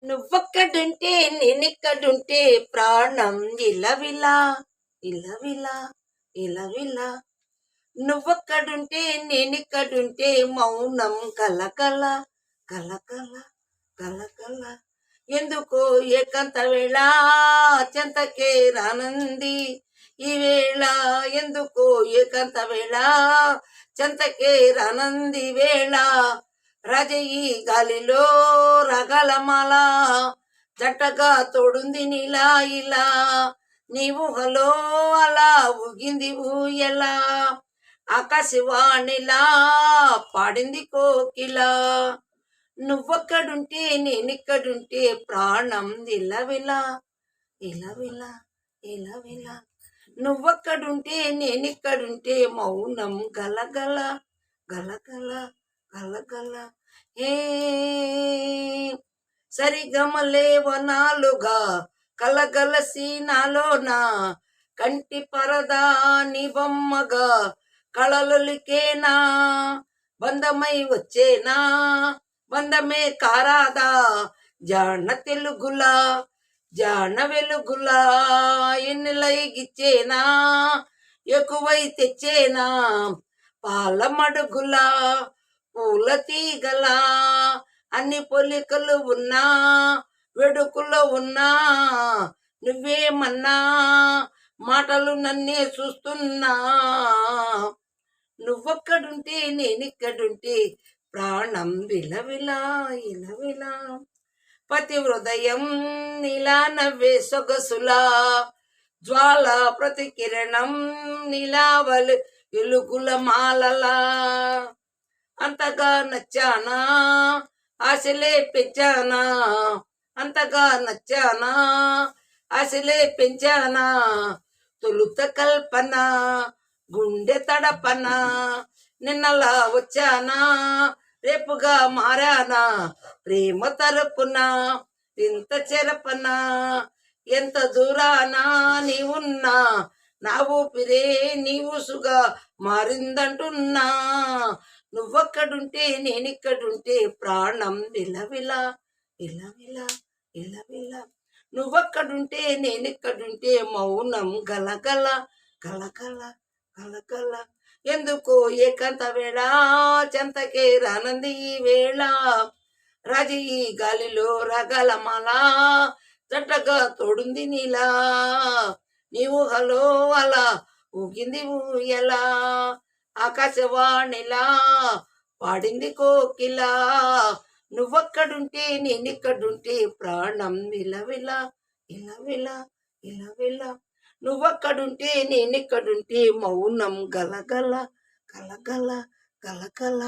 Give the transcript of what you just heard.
నువ్వొక్కడుంటే నేనిక్కడుంటే ప్రాణం ఇలవిలా ఇలవిలా ఇలవిలా. నువ్వొక్కడుంటే నేనిక్కడుంటే మౌనం కలకల కలకల కలకల. ఎందుకో ఏకాంత వేళ చెంతకే రానంది ఈ వేళ. ఎందుకో ఏకాంత వేళ చెంతకే రానంది వేళ. రజయి గాలిలో రగలమాల జట్టగా తోడుంది నీలా ఇలా. నీ ఊహలో అలా ఊగింది ఊయలా. ఆకాశవాణిలా పాడింది కోకిలా. నువ్వొక్కడుంటే నేనిక్కడుంటే ప్రాణం ఇలవిలా ఇలవిలా ఇలవిలా. నువ్వొక్కడుంటే నేనిక్కడుంటే మౌనం గలగల గలగల గలగల. ఏ సరిగమలే వనాలుగా కలగలసి నాలోన కంటి పరదా నీ బొమ్మగా కళలొలికేనా. బంధమై వచ్చేనా బంధమే కారాదా జాన తెలుగులా జాన వెలుగులా. ఎన్నెలగిచ్చేనా ఎక్కువై తెచ్చేనా పాల మడుగులా పూల తీగలా. అన్ని పొలికలు ఉన్నా వేడుకలో ఉన్నా నువ్వేమన్నా మాటలు నన్నే చూస్తున్నా. నువ్వొక్కడుంటే నేనిక్కడుంటే ప్రాణం విలవిలా ఇలవిలా. ప్రతి హృదయం నీలా నవ్వే సొగసులా జ్వాల ప్రతి కిరణం నీలావలి వెలుగుల మాలలా. అంతగా నచ్చానా ఆశలే పెంచానా అంతగా నచ్చానా ఆశలే పెంచానా. తొలుత కల్పన గుండె తడపన నిన్నలా వచ్చానా రేపుగా మారానా ప్రేమ తరపున ఇంత చెరపన. ఎంత దూరానా నీవున్నా నా ఊపిరే నీ ఊసుగా మారిందంటున్నా. నువ్వొక్కడుంటే నేనిక్కడుంటే ప్రాణం విలవిలా ఇలవిలా ఇలవిలా. నువ్వొక్కడుంటే నేనిక్కడుంటే మౌనం గలగల కలకల కలకల. ఎందుకో ఏకాంత వేళ చెంతకే రానంది ఈ వేళ. రజయి గాలిలో రగలమాల జట్టగా తోడుంది నీలా. నీ ఊహలో అలా ఊగింది ఊయలా. ఆకాశవాణిలా పాడింది కోకిలా. నువ్వొక్కడుంటే నేనిక్కడుంటే ప్రాణం విలవిలా ఇలవిలా ఇలవిలా. నువ్వొక్కడుంటే నేనిక్కడుంటే మౌనం గలగల కలగల కలకల.